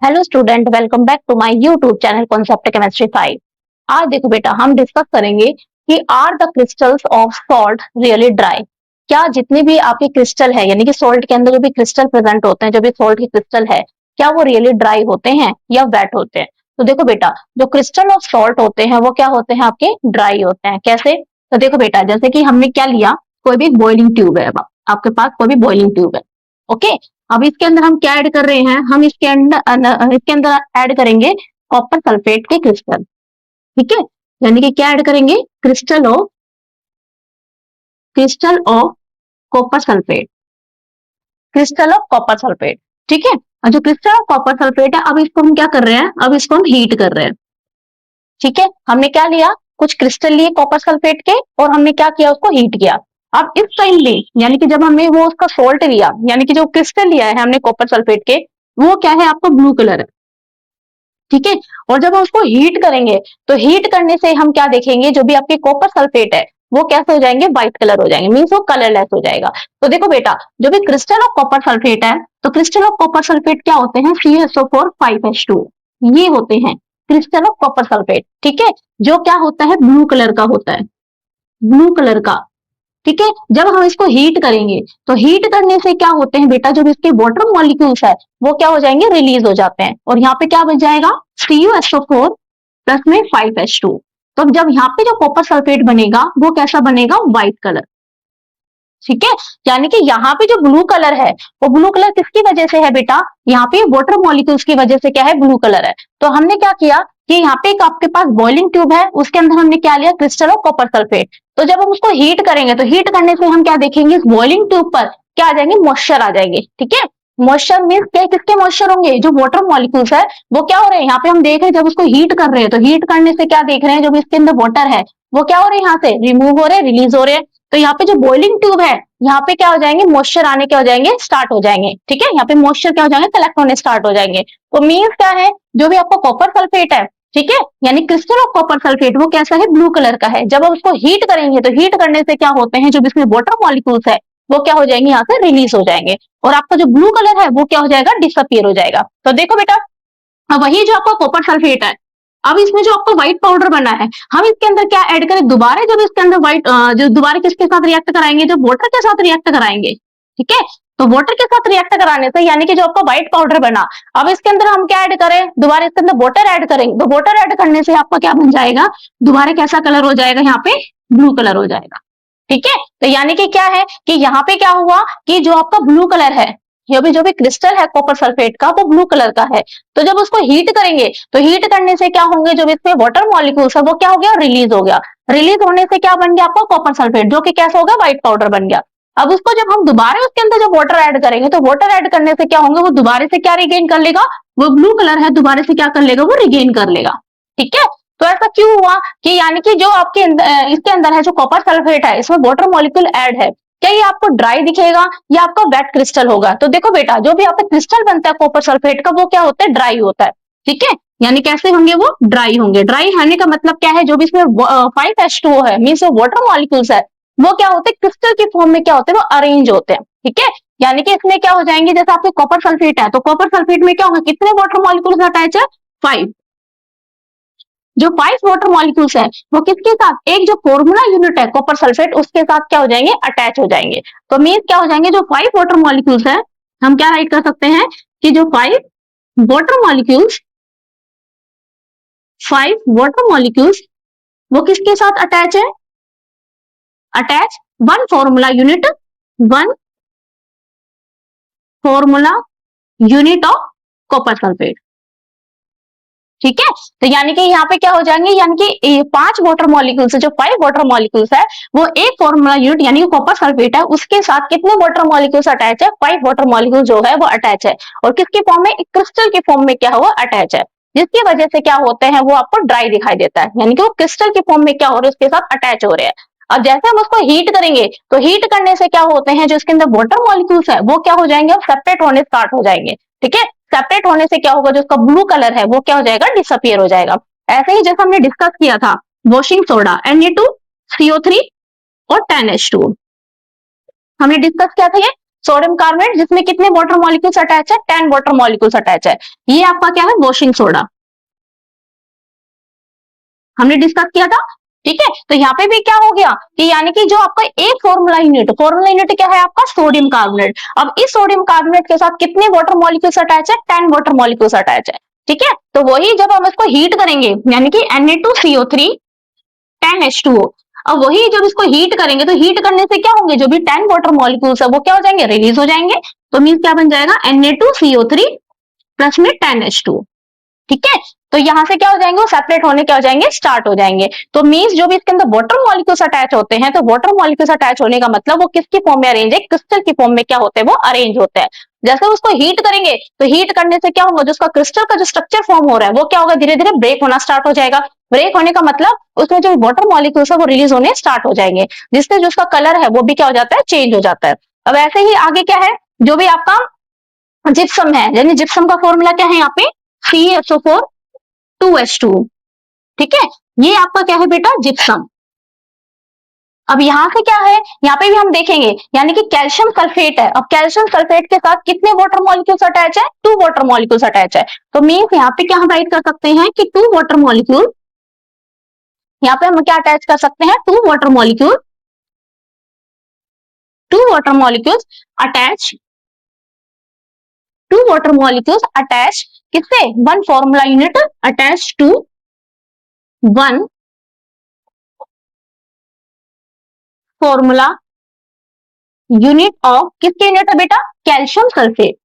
Hello student, welcome back to my YouTube channel concept chemistry 5। आज देखो बेटा, हम डिस्कस करेंगे कि are the crystals of salt really dry. क्या जितने भी आपके क्रिस्टल है, यानी कि सॉल्ट के अंदर जो भी क्रिस्टल प्रेजेंट होते हैं, जो भी सॉल्ट के क्रिस्टल है, क्या वो रियली ड्राई होते हैं या वेट होते हैं? तो देखो बेटा, जो क्रिस्टल ऑफ सॉल्ट होते हैं वो क्या होते हैं, आपके ड्राई होते हैं। कैसे? तो देखो बेटा, जैसे कि हमने क्या लिया, कोई भी बॉइलिंग ट्यूब है, आपके पास कोई भी बॉइलिंग ट्यूब है। ओके, अब इसके अंदर हम क्या ऐड कर रहे हैं, हम इसके अंदर ऐड करेंगे कॉपर सल्फेट के क्रिस्टल। ठीक है, यानी कि क्या ऐड करेंगे, crystal of copper sulphate, crystal of copper sulphate. ठीक है, और जो क्रिस्टल ऑफ कॉपर सल्फेट है, अब इसको हम क्या कर रहे हैं, अब इसको हम हीट कर रहे हैं। ठीक है, हमने क्या लिया, कुछ क्रिस्टल लिए कॉपर सल्फेट के, और हमने क्या किया, उसको हीट किया। अब इस टाइम भी, यानी कि जब हमने वो उसका सोल्ट लिया, यानी कि जो क्रिस्टल लिया है हमने कॉपर सल्फेट के, वो क्या है, आपको ब्लू कलर है। ठीक है, और जब हम उसको हीट करेंगे, तो हीट करने से हम क्या देखेंगे, जो भी आपके कॉपर सल्फेट है वो कैसे हो जाएंगे, व्हाइट कलर हो जाएंगे, मीन्स वो कलरलेस हो जाएगा। तो देखो बेटा, जो भी क्रिस्टल ऑफ कॉपर सल्फेट है, तो क्रिस्टल ऑफ कॉपर सल्फेट क्या होते हैं, CaSO4 5H2, ये होते हैं क्रिस्टल ऑफ कॉपर सल्फेट। ठीक है, जो क्या होता है, ब्लू कलर का होता है, ब्लू कलर का। ठीक है, जब हम इसको हीट करेंगे, तो हीट करने से क्या होते हैं बेटा, जो इसके वाटर मॉलिक्यूल्स है वो क्या हो जाएंगे, रिलीज हो जाते हैं, और यहाँ पे क्या बन जाएगा, CuSO4 प्लस में 5H2। तो अब जब यहाँ पे जो कॉपर सल्फेट बनेगा वो कैसा बनेगा, व्हाइट कलर। ठीक है, यानी कि यहाँ पे जो ब्लू कलर है, वो ब्लू कलर किसकी वजह से है बेटा, यहाँ पे वाटर मॉलिक्यूल्स की वजह से क्या है, ब्लू कलर है। तो हमने क्या किया कि यहाँ पे एक आपके पास बॉइलिंग ट्यूब है, उसके अंदर हमने क्या लिया, क्रिस्टल ऑफ कॉपर सल्फेट। तो जब हम उसको हीट करेंगे, तो हीट करने से हम क्या देखेंगे, इस बॉइलिंग ट्यूब पर क्या आ जाएंगे, मॉइस्चर आ जाएंगे। ठीक है, मॉइस्चर मीन्स क्या, किसके मॉइस्चर होंगे, जो वाटर मॉलिक्यूल्स है वो क्या हो रहे हैं, यहाँ पे हम देख रहे हैं जब उसको हीट कर रहे हैं, तो हीट करने से क्या देख रहे हैं, जो भी इसके अंदर वाटर है वो क्या हो रहे हैं, यहाँ से रिमूव हो रहे हैं, रिलीज हो रहे हैं। तो यहाँ पे जो बॉइलिंग ट्यूब है, यहाँ पे क्या हो जाएंगे, मॉइस्चर आने के हो जाएंगे, स्टार्ट हो जाएंगे। ठीक है, यहाँ पे मॉइस्चर क्या हो जाएंगे, कलेक्ट होने स्टार्ट हो जाएंगे। तो मीन्स क्या है, जो भी आपको कॉपर सल्फेट है, ठीक है, यानी क्रिस्टल ऑफ कॉपर सल्फेट, वो कैसा है, ब्लू कलर का है। जब हम उसको हीट करेंगे, तो हीट करने से क्या होते हैं, जो भी इसमें वाटर मॉलिक्यूल्स है वो क्या हो जाएंगे, यहाँ से रिलीज हो जाएंगे, और आपका जो ब्लू कलर है वो क्या हो जाएगा, डिसअपियर हो जाएगा। तो देखो बेटा, अब वही जो आपका कॉपर सल्फेट है, अब इसमें जो आपका व्हाइट पाउडर बना है, हम इसके अंदर क्या ऐड करें, दोबारा जब इसके अंदर व्हाइट, जो दोबारा किसके साथ रिएक्ट कराएंगे, जब वाटर के साथ रिएक्ट कराएंगे। ठीक है, तो वाटर के साथ रिएक्ट कराने से, यानी कि जो आपका व्हाइट पाउडर बना, अब इसके अंदर हम क्या ऐड करें, दोबारा इसके अंदर वाटर ऐड करेंगे, तो वाटर ऐड करने से आपका क्या बन जाएगा, दोबारा कैसा कलर हो जाएगा, यहाँ पे ब्लू कलर हो जाएगा। ठीक है, तो यानी कि क्या है कि यहाँ पे क्या हुआ कि जो आपका ब्लू कलर है, जो भी क्रिस्टल है कॉपर सल्फेट का, वो ब्लू कलर का है। तो जब उसको हीट करेंगे, तो हीट करने से क्या होंगे, जो इसमें वाटर मॉलिक्यूल्स है वो क्या हो गया, रिलीज हो गया। रिलीज होने से क्या बन गया, आपका कॉपर सल्फेट, जो कि कैसा हो गया, व्हाइट पाउडर बन गया। अब उसको जब हम दोबारा उसके अंदर जब वाटर ऐड करेंगे, तो वाटर ऐड करने से क्या होंगे, वो दोबारा से क्या रिगेन कर लेगा, वो ब्लू कलर है, दोबारा से क्या कर लेगा, वो रिगेन कर लेगा। ठीक है, तो ऐसा क्यों हुआ कि, यानी कि जो आपके इसके अंदर है, जो कॉपर सल्फेट है, इसमें वाटर मॉलिक्यूल ऐड है, क्या ये आपको ड्राई दिखेगा या आपका वेट क्रिस्टल होगा? तो देखो बेटा, जो भी आपका क्रिस्टल बनता है कॉपर सल्फेट का, वो क्या होता है, ड्राई होता है। ठीक है, यानी कैसे होंगे, वो ड्राई होंगे। ड्राई होने का मतलब क्या है, जो भी इसमें 5H2O है, मीन्स वो वाटर मॉलिक्यूल्स है, वो क्या होते हैं, क्रिस्टल की फॉर्म में क्या होते हैं, वो अरेंज होते हैं। ठीक है, यानी कि इसमें क्या हो जाएंगे, जैसे आपके कॉपर सल्फेट है, तो कॉपर सल्फेट में क्या होंगे, कितने वाटर मॉलिक्यूल्स अटैच है, 5। जो 5 वाटर मॉलिक्यूल्स है, वो किसके साथ, एक जो फॉर्मूला यूनिट है कॉपर सल्फेट, उसके साथ क्या हो जाएंगे, अटैच हो जाएंगे। तो मीन क्या हो जाएंगे, जो 5 वाटर मॉलिक्यूल्स है, हम क्या राइट कर सकते हैं कि जो 5 वाटर मॉलिक्यूल्स, 5 वाटर मॉलिक्यूल्स, वो किसके साथ अटैच है, attach one formula unit, one formula unit of copper sulphate. ठीक है, तो यानी कि यहाँ पे क्या हो जाएंगे, यानी कि 5 वाटर मॉलिक्यूल्स है, जो 5 वाटर मॉलिक्यूल्स है, वो एक फॉर्मूला यूनिट यानी कि कॉपर सल्फेट है, उसके साथ कितने वाटर मॉलिक्यूल्स अटैच है, 5 वाटर मॉलिक्यूल जो है वो अटैच है, और किसकी फॉर्म में, एक क्रिस्टल की फॉर्म में क्या हुआ, अटैच है, जिसकी वजह से क्या होते हैं, वो आपको ड्राई दिखाई देता है, यानी कि वो क्रिस्टल की फॉर्म में क्या हो रहे हैं, उसके साथ अटैच हो रहे हैं। अब जैसे हम उसको हीट करेंगे, तो हीट करने से क्या होते हैं, जो इसके अंदर वाटर मॉलिक्यूल्स है वो क्या हो जाएंगे, सेपरेट होने स्टार्ट हो जाएंगे। ठीक है, सेपरेट होने से क्या होगा, जो उसका ब्लू कलर है वो क्या हो जाएगा, डिसअपियर हो जाएगा। ऐसे ही जैसे हमने डिस्कस किया था वॉशिंग सोडा Na2CO3 और 10H2, हमने डिस्कस किया था ये सोडियम कार्बोनेट जिसमें कितने वाटर मॉलिक्यूल्स अटैच है, 10 वाटर मॉलिक्यूल्स अटैच है। ये आपका क्या है, वॉशिंग सोडा, हमने डिस्कस किया था। ठीक है, तो यहाँ पे भी क्या हो गया कि यानी कि जो आपका एक फॉर्मूला यूनिट क्या है आपका, सोडियम कार्बोनेट। अब इस सोडियम कार्बोनेट के साथ कितने वाटर मॉलिक्यूल्स अटैच है, 10 वाटर मॉलिक्यूल्स अटैच है। ठीक है, तो वही जब हम इसको हीट करेंगे यानी कि Na2CO3 10H2O, अब वही जब इसको हीट करेंगे तो हीट करने से क्या होंगे, जो भी 10 वाटर मॉलिक्यूल्स है वो क्या हो जाएंगे, रिलीज हो जाएंगे। तो मीन्स क्या बन जाएगा, Na2CO3 प्लस में 10H2O। ठीक है, तो यहां से क्या हो जाएंगे, वो सेपरेट होने क्या हो जाएंगे, स्टार्ट हो जाएंगे। तो मीन्स जो भी इसके अंदर वाटर मॉलिक्यूल्स अटैच होते हैं, तो वाटर मॉलिक्यूल्स अटैच होने का मतलब वो किसकी फॉर्म में अरेंज है, क्रिस्टल की फॉर्म में क्या होते हैं, वो अरेंज होते हैं। जैसे उसको हीट करेंगे तो हीट करने से क्या होगा, जो उसका क्रिस्टल का जो स्ट्रक्चर फॉर्म हो रहा है वो क्या होगा, धीरे धीरे ब्रेक होना स्टार्ट हो जाएगा। ब्रेक होने का मतलब उसमें जो वाटर मॉलिक्यूल्स है वो रिलीज होने स्टार्ट हो जाएंगे, जिससे जो उसका कलर है वो भी क्या हो जाता है, चेंज हो जाता है। अब ऐसे ही आगे क्या है, जो भी आपका जिप्सम है, यानी जिप्सम का फॉर्मूला क्या है यहाँ पे, CaSO4 2H2O। ठीक है, ये आपका क्या है बेटा, जिप्सम। अब यहाँ से क्या है, यहाँ पे भी हम देखेंगे यानी कि कैल्शियम सल्फेट है। अब कैल्शियम सल्फेट के साथ कितने वाटर मॉलिक्यूल्स अटैच है, 2 वाटर मॉलिक्यूल्स अटैच है। तो मीन्स यहाँ पे क्या हम राइट कर सकते हैं कि 2 वाटर मॉलिक्यूल, यहाँ पे हम क्या अटैच कर सकते हैं, 2 water molecule, 2 water molecules attach, 2 water molecules attach किससे, 1 formula unit attach to 1 formula unit of, किसके यूनिट है बेटा, calcium sulphate,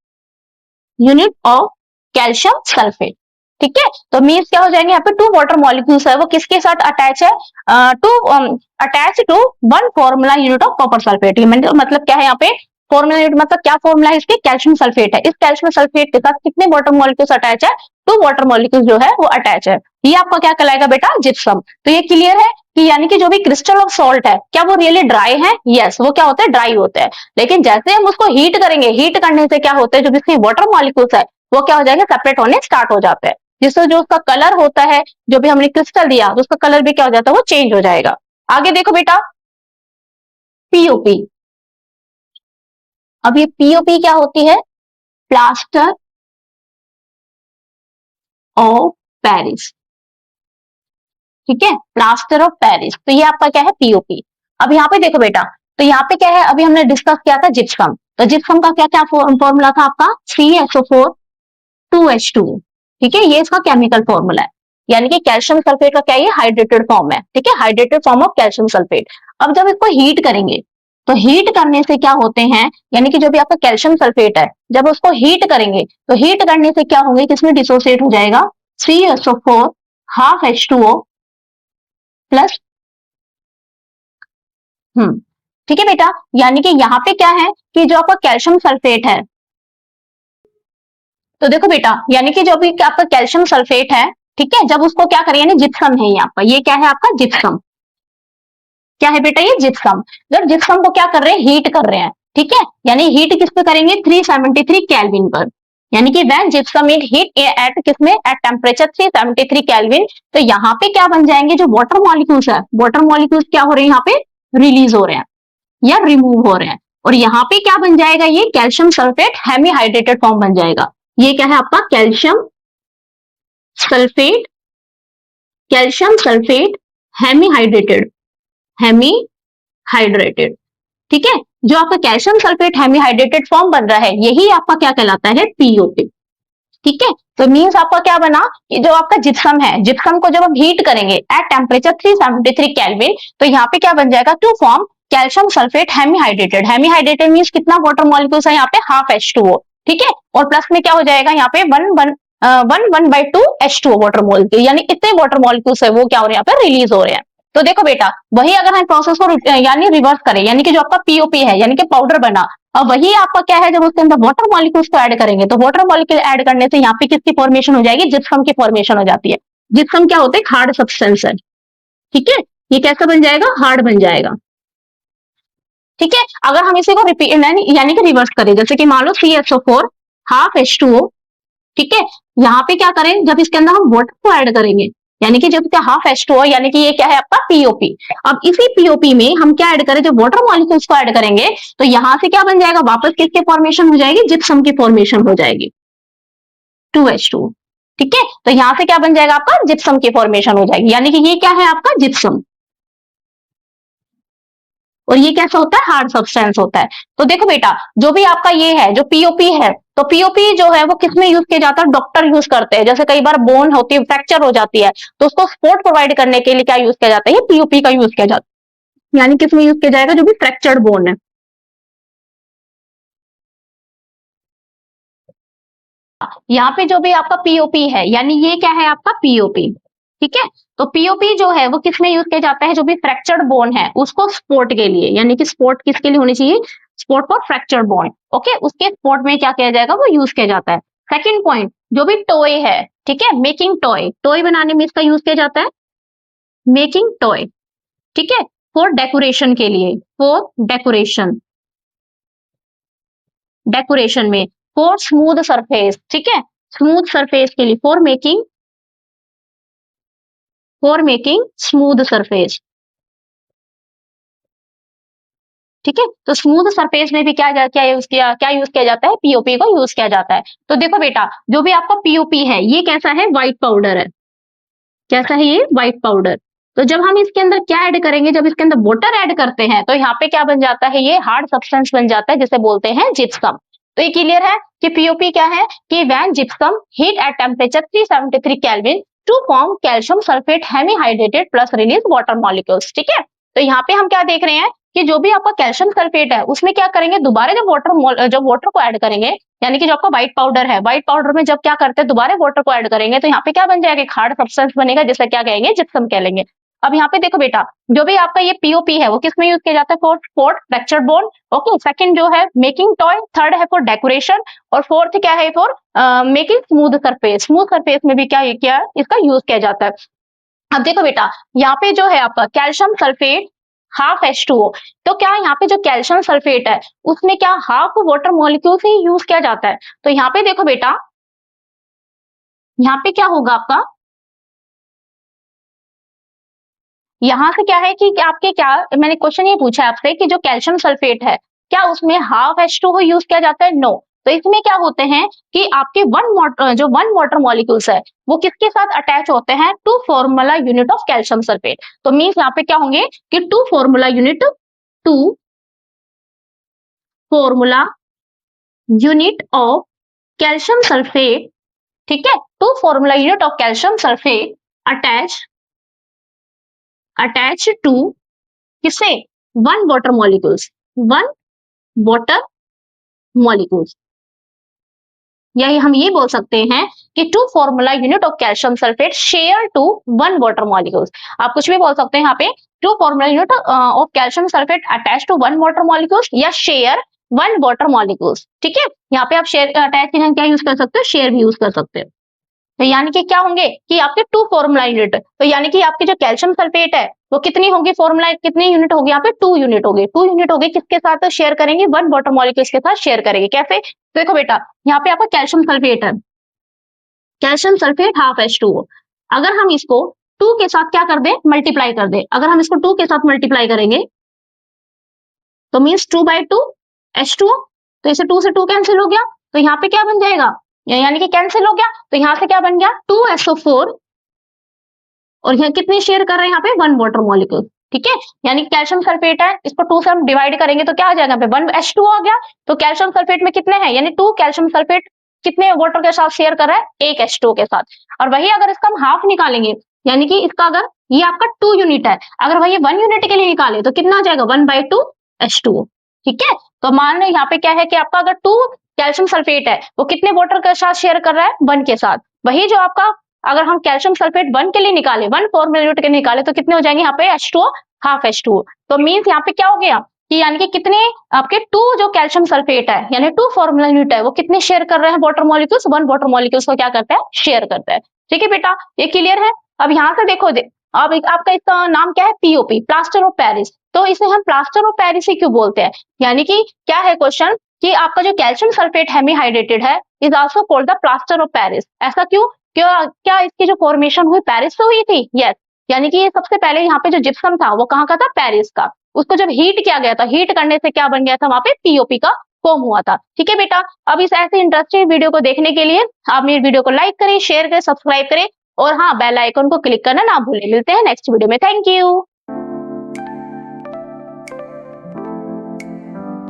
unit of calcium sulphate. ठीक है, तो मीन्स क्या हो जाएंगे, यहाँ पे 2 वाटर मॉलिक्यूल्स है वो किसके साथ अटैच है, two attach to 1 formula unit of copper sulphate. मतलब क्या है यहाँ पे, फॉर्मूला यूनिट मतलब क्या फॉर्मूला है इसके, कैल्शियम सल्फेट है। इस कैल्शियम सल्फेट के साथ कितने वाटर मॉलिक्यूल्स अटैच है, 2 वाटर मॉलिक्यूल्स जो है वो अटैच है। ये आपका क्या कहलाएगा बेटा, जिप्सम। तो ये क्लियर है कि यानी कि जो भी क्रिस्टल ऑफ सॉल्ट है क्या वो रियली ड्राई है, यस वो क्या होता है, ड्राई होता है। लेकिन जैसे हम उसको हीट करेंगे, हीट करने से क्या होता है, जो भी इसके वाटर मॉलिक्यूल्स है वो क्या हो जाएंगे, सेपरेट होने स्टार्ट हो जाते हैं, जिससे जो उसका कलर होता है, जो भी हमने क्रिस्टल दिया तो उसका कलर भी क्या हो जाता है, वो चेंज हो जाएगा। आगे देखो बेटा, पीओपी। अब ये पीओपी क्या होती है, प्लास्टर ऑफ पेरिस। ठीक है, प्लास्टर ऑफ पेरिस, तो ये आपका क्या है, पीओपी। अब यहाँ पे देखो बेटा, तो यहाँ पे क्या है, अभी हमने डिस्कस किया था जिप्सम। तो जिप्सम का क्या क्या फॉर्मूला था आपका, CaSO4 2H2O। ठीक है, ये इसका केमिकल फॉर्मूला है, यानी कि कैल्शियम सल्फेट का क्या है, हाइड्रेटेड फॉर्म है। ठीक है, hydrated form of calcium sulphate. अब जब इसको हीट करेंगे तो हीट करने से क्या होते हैं, यानी कि जो भी आपका कैल्शियम सल्फेट है जब उसको हीट करेंगे तो हीट करने से क्या होंगे, किसमें डिसोसिएट हो जाएगा, CaSO4 हाफ H2O प्लस। ठीक है बेटा, यानी कि यहाँ पे क्या है कि जो आपका कैल्शियम सल्फेट है, तो देखो बेटा यानी कि जो भी आपका कैल्शियम सल्फेट है, ठीक है, जब उसको क्या करें, यानी जिप्सम है ये आपका, ये क्या है आपका जिप्सम, क्या है बेटा, ये जिप्सम। जब जिप्सम को क्या कर रहे हैं, हीट कर रहे हैं। ठीक है, यानी हीट किस पे करेंगे, 373 केल्विन पर, यानी कि when gypsum is heat at किसमें, एट टेम्परेचर 373 केल्विन। तो यहाँ पे क्या बन जाएंगे, जो वाटर मॉलिक्यूल्स है, वाटर मॉलिक्यूल्स क्या हो रहे हैं यहाँ पे, रिलीज हो रहे हैं या रिमूव हो रहे हैं। और यहाँ पे क्या बन जाएगा, ये calcium sulphate hemi hydrated form बन जाएगा। ये क्या है आपका, calcium sulphate, calcium sulphate hemi hydrated, hemi hydrated. ठीक है, जो आपका calcium sulphate hemi hydrated form बन रहा है यही आपका क्या कहलाता है, पीओपी। ठीक है, तो मीन्स आपका क्या बना कि जो आपका जिप्सम है, जिप्सम को जब हम हीट करेंगे एट टेम्परेचर 373 केल्विन, तो यहाँ पे क्या बन जाएगा, to form calcium sulphate hemi hydrated. Hemi hydrated means कितना वाटर मॉलिक्यूल्स है यहाँ पे, हाफ H2O। ठीक है, और प्लस में क्या हो जाएगा यहाँ पे 1/2 H2O वाटर मॉलिक्यूल, यानी इतने वाटर मॉलिक्यूल्स है वो क्या हो रहे हैं यहाँ पे, रिलीज हो रहे हैं। तो देखो बेटा, वही अगर हम प्रोसेस को यानी रिवर्स करें, यानी कि जो आपका पीओपी है यानी कि पाउडर बना, और वही आपका क्या है, जब उसके अंदर वाटर मॉलिक्यूल्स को ऐड करेंगे तो वाटर मॉलिक्यूल ऐड करने से यहाँ पे किसकी फॉर्मेशन हो जाएगी, जिप्सम की फॉर्मेशन हो जाती है। जिप्सम क्या होता है, हार्ड सब्सटेंस है। ठीक है, ये कैसा बन जाएगा, हार्ड बन जाएगा। ठीक है, अगर हम इसी को रिपीट यानी कि रिवर्स करें, जैसे कि मान लो CaSO4 हाफ H2O। ठीक है, यहाँ पे क्या करें, जब इसके अंदर हम वाटर को ऐड करेंगे यानी कि जब क्या हाफ H2O, यानी कि ये क्या है आपका पीओपी। अब इसी पीओपी में हम क्या ऐड करें, जब वाटर मॉलिक्यूल्स को ऐड करेंगे तो यहां से क्या बन जाएगा, वापस किसके फॉर्मेशन हो जाएगी, जिप्सम की फॉर्मेशन हो जाएगी, 2H2। ठीक है, तो यहां से क्या बन जाएगा आपका, जिप्सम की फॉर्मेशन हो जाएगी, यानी कि ये क्या है आपका जिप्सम। और ये कैसा होता है, हार्ड सब्सटेंस होता है। तो देखो बेटा, जो भी आपका ये है जो पीओपी है, तो पीओपी जो है वो किसमें यूज किया जाता है, डॉक्टर यूज करते हैं। जैसे कई बार बोन होती है, फ्रैक्चर हो जाती है, तो उसको सपोर्ट प्रोवाइड करने के लिए क्या यूज किया जाता है, ये पीओपी का यूज किया जाता है। यानी किसमें यूज किया जाएगा, जो भी फ्रैक्चर्ड बोन है। यहाँ पे जो भी आपका पीओपी है, यानी ये क्या है आपका पीओपी। ठीक है, तो पीओपी जो है वो किसमें यूज किया जाता है, जो भी फ्रैक्चर्ड बोन है उसको सपोर्ट के लिए, यानी कि सपोर्ट किसके लिए होनी चाहिए, support for fractured bone. Okay, उसके सपोर्ट में क्या किया जाएगा, वो यूज किया जाता है। सेकंड पॉइंट, जो भी टॉय है, ठीक है, मेकिंग टॉय, टॉय बनाने में इसका यूज किया जाता है, मेकिंग टॉय। ठीक है, फॉर डेकोरेशन के लिए, फॉर डेकोरेशन, डेकोरेशन में, फॉर स्मूथ सरफेस, ठीक है, स्मूथ सरफेस के लिए, फॉर मेकिंग स्मूथ सरफेस। ठीक है, तो स्मूथ सरफेस में भी क्या यूज किया जाता है, पीओपी को यूज किया जाता है। तो देखो बेटा, जो भी आपका पीओपी है ये कैसा है, व्हाइट पाउडर है। कैसा है ये, व्हाइट पाउडर। तो जब हम इसके अंदर क्या ऐड करेंगे, जब इसके अंदर वाटर ऐड करते हैं तो यहाँ पे क्या बन जाता है, ये हार्ड सब्सटेंस बन जाता है, जिसे बोलते हैं जिप्सम। तो ये क्लियर है कि पीओपी क्या है, कि when gypsum heat at temperature 373 kelvin to form calcium sulphate hemi hydrated plus release water molecules. ठीक है, तो यहाँ पे हम क्या देख रहे हैं कि जो भी आपका कैल्शियम सल्फेट है उसमें क्या करेंगे, दोबारा जब वाटर को ऐड करेंगे, यानी कि जो आपका व्हाइट पाउडर है, व्हाइट पाउडर में जब क्या करते हैं, दोबारा वाटर को ऐड करेंगे, तो यहाँ पे क्या बन जाएगा, एक हार्ड सब्सटेंस बनेगा, जिसे क्या कहेंगे, जिप्सम कहेंगे। अब यहाँ पे देखो बेटा, जो भी आपका ये पीओपी है वो किसमें यूज किया जाता है, for fourth fracture bone. Okay, second जो है मेकिंग टॉय, थर्ड है फॉर डेकोरेशन, और फोर्थ क्या है, for making smooth surface. Smooth surface में भी क्या इसका यूज किया जाता है। अब देखो बेटा, यहाँ पे जो है आपका कैल्शियम सल्फेट हाफ H2O, तो क्या यहाँ पे जो कैल्शियम सल्फेट है उसमें क्या हाफ वाटर मॉलिक्यूल से ही यूज किया जाता है। तो यहाँ पे देखो बेटा, यहाँ पे क्या होगा आपका, यहाँ से क्या है कि आपके क्या, मैंने क्वेश्चन ये पूछा है आपसे कि जो कैल्शियम सल्फेट है क्या उसमें हाफ H2O यूज किया जाता है, नो। तो इसमें क्या होते हैं कि आपके वन वाटर मॉलिक्यूल्स है वो किसके साथ अटैच होते हैं, two formula unit of calcium sulphate. तो मीन्स यहाँ पे क्या होंगे कि two formula unit of calcium sulphate, ठीक है, two formula unit of calcium sulphate attach attach to किसे, one water molecules, one water molecules. यही हम ये बोल सकते हैं कि two formula unit of calcium sulphate share to one water molecules. आप कुछ भी बोल सकते हैं यहाँ पे, two formula unit of calcium sulphate attach to one water molecules या शेयर वन वाटर मॉलिक्यूल्स। ठीक है, यहाँ पे आप शेयर अटैच के क्या यूज कर सकते हो, शेयर भी यूज कर सकते हो। तो यानी कि क्या होंगे कि आपके टू फॉर्मूला यूनिट, तो यानी कि आपकी जो कैल्शियम सल्फेट है वो कितनी होगी, फॉर्मूला कितनी यूनिट होगी, यहाँ पे 2 यूनिट होगी। 2 यूनिट होगी, किसके साथ शेयर करेंगे, वन वाटर मॉलिक्यूल्स के साथ शेयर करेंगे। कैसे, देखो बेटा, यहाँ पे आपका कैल्शियम सल्फेट है, कैल्शियम सल्फेट हाफ H2O। अगर हम इसको 2 के साथ क्या कर दें, मल्टीप्लाई कर दें, अगर हम इसको 2 के साथ मल्टीप्लाई करेंगे तो मीन्स 2/2 H2O। तो इसे 2 से 2 कैंसिल हो गया, तो यहाँ पे क्या बन जाएगा, यानी कि कैंसिल हो गया, तो यहाँ से क्या बन गया, 2SO4। और यहाँ कितने शेयर कर रहे हैं, यहाँ पे वन वाटर मॉलिक्यूल। ठीक है, यानी कैल्शियम सल्फेट है, इसको 2 से हम डिवाइड करेंगे तो क्या आ जाएगा, 1H2O आ गया। तो कैल्शियम सल्फेट में कितने हैं, यानी 2 कैल्शियम सल्फेट कितने वाटर के साथ शेयर कर रहा है, 1H2O के साथ। और वही अगर इसका हम हाफ निकालेंगे, यानी कि इसका अगर ये आपका 2 यूनिट है, अगर वही 1 यूनिट के लिए निकाले तो कितना आ जाएगा, 1/2H2O। ठीक है, तो मान लो यहाँ पे क्या है कि आपका अगर 2 कैल्शियम सल्फेट है वो कितने वाटर के साथ शेयर कर रहा है, 1 के साथ। वही जो आपका अगर हम कैल्शियम सल्फेट 1 के लिए निकाले, 1 फॉर्मूला यूनिट के लिए निकाले तो कितने हो जाएंगे यहाँ पे, H2O हाफ H2O। तो मीन्स यहाँ पे क्या हो गया कि यानी कि कितने आपके 2 जो कैल्शियम सल्फेट है यानी 2 फॉर्मूला यूनिट है वो कितने शेयर कर रहे हैं वाटर मॉलिक्यूल्स, 1 वाटर मॉलिक्यूल्स को क्या करता है, शेयर करता है। ठीक है बेटा, ये क्लियर है। अब यहाँ से देखो अब आपका इसका नाम क्या है, पीओपी, प्लास्टर ऑफ पेरिस। तो इसे हम प्लास्टर ऑफ पेरिस ही क्यों बोलते हैं, यानी कि क्या है क्वेश्चन कि आपका जो कैल्शियम सल्फेट हेमी हाइड्रेटेड है is also called the plaster of Paris. ऐसा क्यों, क्या क्या इसकी जो फॉर्मेशन हुई पेरिस से हुई थी? यस, यानी कि ये सबसे पहले यहाँ पे जो जिप्सम था वो कहाँ का था? पेरिस का। उसको जब हीट किया गया था, हीट करने से क्या बन गया था वहां पे? पीओपी का फॉर्म हुआ था। ठीक है बेटा, अब इस ऐसे इंटरेस्टिंग वीडियो को देखने के लिए आप मेरी वीडियो को लाइक करें, शेयर करें, सब्सक्राइब करें और हाँ बेल आइकन को क्लिक करना ना भूलें। मिलते हैं नेक्स्ट वीडियो में। Thank you.